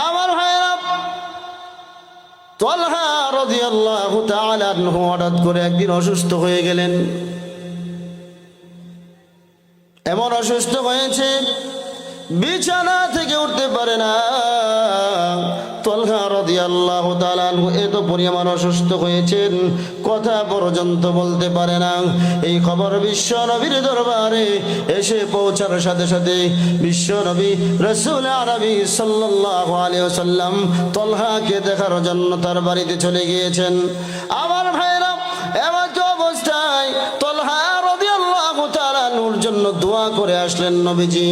আমার ভাইরা, তালহা রাদিয়াল্লাহু তাআলা আনহু হঠাৎ করে একদিন অসুস্থ হয়ে গেলেন। এমন অসুস্থ হয়েছে বিছানা থেকে উঠতে পারে না। তালহা রাদিয়াল্লাহু তাআলা আনহু এত পরিমাণ অসুস্থ হয়েছেন, কথা পর্যন্ত বলতে পারে না। এই খবর বিশ্ব নবীর দরবারে এসে পৌঁছার সাথে সাথে বিশ্ব নবী রাসূল আরবি সাল্লাল্লাহু আলাইহি ওয়াসাল্লাম তালহাকে দেখার জন্য তার বাড়িতে চলে গিয়েছেন। আমার ভাইরা, এমন অবস্থায় তালহা রাদিয়াল্লাহু তাআলা আনহুর জন্য দোয়া করে আসলেন নবীজি।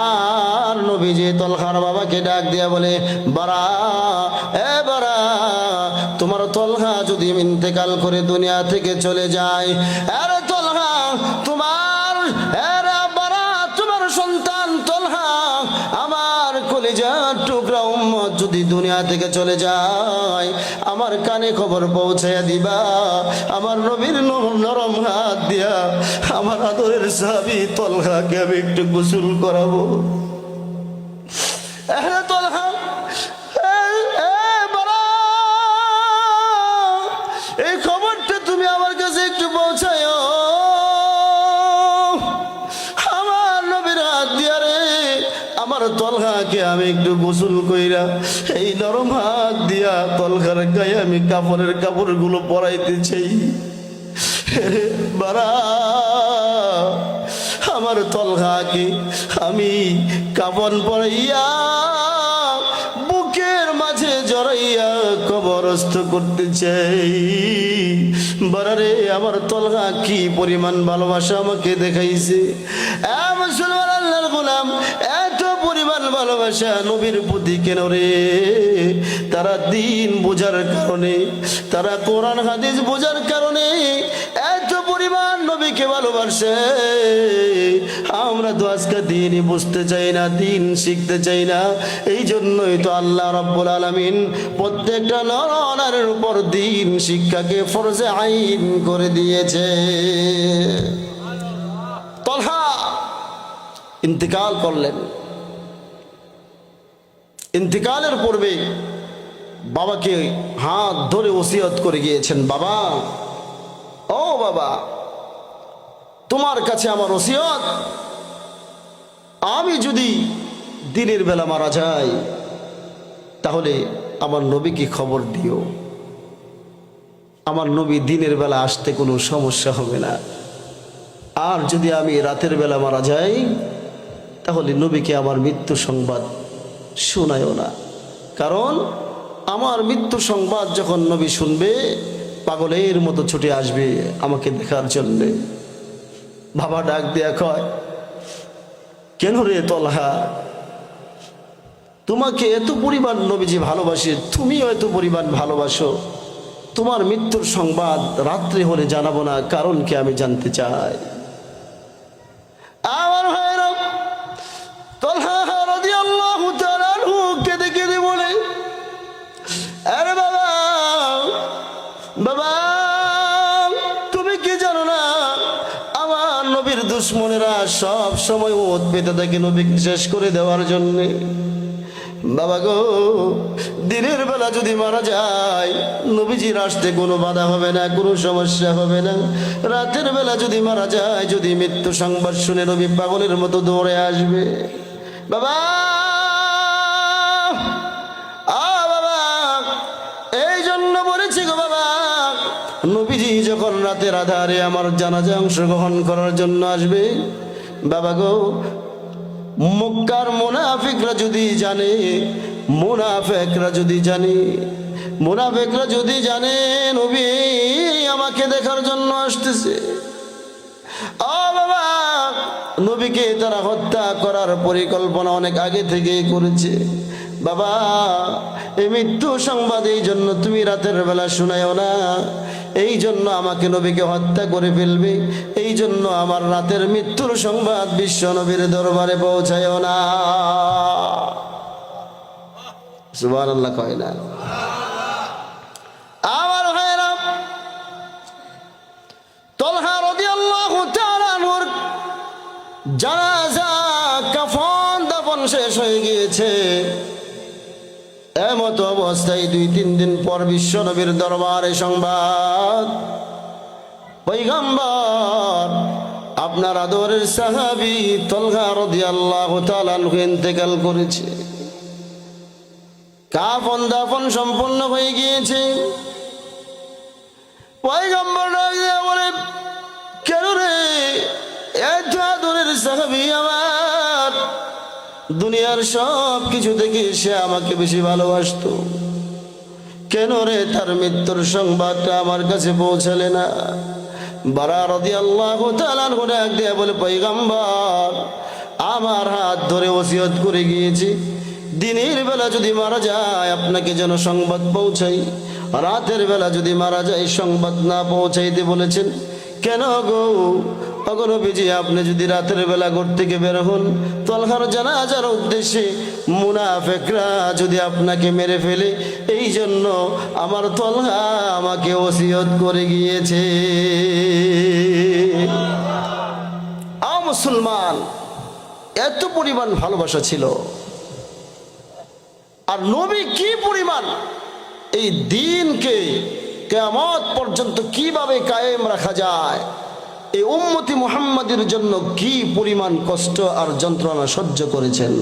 আর নবীজি তালহার বাবাকে ডাক দিয়া বলে, বারা, এ বারা, তোমার তালহা যদি ইন্তেকাল করে দুনিয়া থেকে চলে যায়, আরে তালহা, তোমার বারা, তোমার সন্তান তালহা, আমার কলিজার টুকরা উম্মত যদি দুনিয়া থেকে চলে যায়, আমার কানে খবর পৌঁছায়া দিবা। আমার নবীর নরম হাত দিয়া আমার আদরের সাহাবী তালহাকে আমি একটু গোসল করাবো। তালহা, এই খবরটা তুমি আমার কাছে একটু পৌঁছায়। আমার নবীর হাত দিয়া রে আমার তালহাকে আমি একটু গোসল কইরা এই নরম হাত দিয়া তালহার গায়ে আমি কাপড়গুলো পরাইতে চাই। বারা, আমার তালহাকে আমি কাফন পরাইয়া বুকের মাঝে জড়াইয়া কবরস্থ করতে চাই। বারারে, আমার তালহা কি পরিমাণ ভালোবাসা আমাকে দেখাইছে। মুসলমান আল্লাহর গোলাম, এত পরিমাণ ভালোবাসা নবীর প্রতি কেন রে? তারা দিন বোঝার কারণে, তারা কোরআন হাদিস বোঝার কারণে এত পরিমাণ নবীকে ভালোবাসে। আমরা তো আজকে দিনই বুঝতে চাই না, দিন শিখতে চাই না। এই জন্যই তো আল্লাহ রাব্বুল আলামিন প্রত্যেকটা নর-নারীর উপর দিন শিক্ষাকে ফরজে আইন করে দিয়েছে। তালহা ইন্তেকাল করলেন। ইন্তেকালের পূর্বে বাবাকে হাত ধরে ওসিয়ত করে গিয়েছেন, বাবা, ও বাবা, তোমার কাছে আমার ওসিয়ত, আমি যদি দিনের বেলা মারা যাই তাহলে আমার নবীকে খবর দিও। আমার নবী দিনের বেলা আসতে কোনো সমস্যা হবে না। আর যদি আমি রাতের বেলা মারা যাই তাহলে নবীকে আমার মৃত্যু সংবাদ শোনায়ও না। কারণ আমার মৃত্যু সংবাদ যখন নবী শুনবে, পাগলের মতো ছুটে আসবে আমাকে দেখার জন্যে। বাবা ডাক দেয়া কয়, কেন রে তালহা, তোমাকে এত পরিমাণ নবীজি ভালোবাসে, তুমিও এত পরিমাণ ভালোবাসো, তোমার মৃত্যুর সংবাদ রাত্রে হলে জানাবো না, কারণ কি আমি জানতে চাই। আমার ভাইরা, তালহা রাদিয়াল্লাহু তাআলা আনহু কেঁদে কেঁদে বলে, আরে বাবা, বাবা, তুমি কি জানো না আমার নবীর দুশমনেরা সব সময় ওত পেতে থাকে নবীকে শেষ করে দেওয়ার জন্যে। বাবা গো, দিনের বেলা যদি মারা যায় নবীজির আসতে কোনো বাধা হবে না, কোনো সমস্যা হবে না। রাতের বেলা যদি মারা যায়, যদি মৃত্যু সংবাদ শুনে নবী পাগলের মতো দৌড়ে আসবে। বাবা, বাবা, এই জন্য বলেছি গো বাবা, নবীজি যখন রাতের আধারে আমার জানাজা অংশগ্রহণ করার জন্য আসবে, বাবা গো, মক্কার মুনাফিকরা যদি জানে, মুনাফিকরা যদি জানে নবী আমাকে দেখার জন্য আসতেছে, ও বাবা, নবীকে তারা হত্যা করার পরিকল্পনা অনেক আগে থেকেই করেছে। বাবা, এই মৃত্যু সংবাদ এই জন্য তুমি রাতের বেলা শোনায়ও না, এই জন্য আমাকে নবীকে হত্যা করে ফেলবে, এই জন্য আমার রাতের মৃত্যুর সংবাদ বিশ্ব নবীর দরবারে পৌঁছায়ও না। সুবহানাল্লাহ কয় না? আমার ভাইরা, তালহা রাদিয়াল্লাহু তাআলা আনহুর জানাজা কাফন দাফন শেষ হয়ে গিয়েছে। এমত অবস্থায় 2-3 দিন পর বিশ্ব নবীর দরবারে সংবাদ, পয়গম্বর আপনার আদরের সাহাবী তলহা রাদিয়াল্লাহু তাআলা আনহু ইন্তেকাল করেছে, কাফন দাফন সম্পূর্ণ হয়ে গিয়েছে। পয়গম্বর বলে, কেন রে, এত আদরের সাহাবী আমার, দুনিয়ার সব কিছু থেকে সে আমাকে বেশি ভালোবাসতো, কেন রে তার মৃত্যুর সংবাদটা আমার কাছে পৌঁছালে না? বারা রাদিয়াল্লাহু তাআলা আনহু ডাক দিয়ে বলে, পয়গম্বর আমার হাত ধরে ওসিয়ত করে গিয়েছি, দিনের বেলা যদি মারা যায় আপনাকে যেন সংবাদ পৌঁছাই, রাতের বেলা যদি মারা যায় সংবাদ না পৌঁছাইতে বলেছেন। কেন গো নবীজি, আপনি যদি রাতের বেলা ঘর থেকে বের হন তলহার জানাজার উদ্দেশ্যে, মুনাফিকরা যদি আপনাকে মেরে ফেলে, এই জন্য আমার তলহা আমাকে ওসিয়ত করে গিয়েছে। মুসলমান, এত পরিমাণ ভালোবাসা ছিল। আর নবী কি পরিমাণ এই দ্বীনকে কিয়ামত পর্যন্ত কিভাবে কায়েম রাখা যায়, এই উম্মতি মুহাম্মাদের জন্য কি পরিমাণ কষ্ট আর যন্ত্রণা সহ্য করেছেন।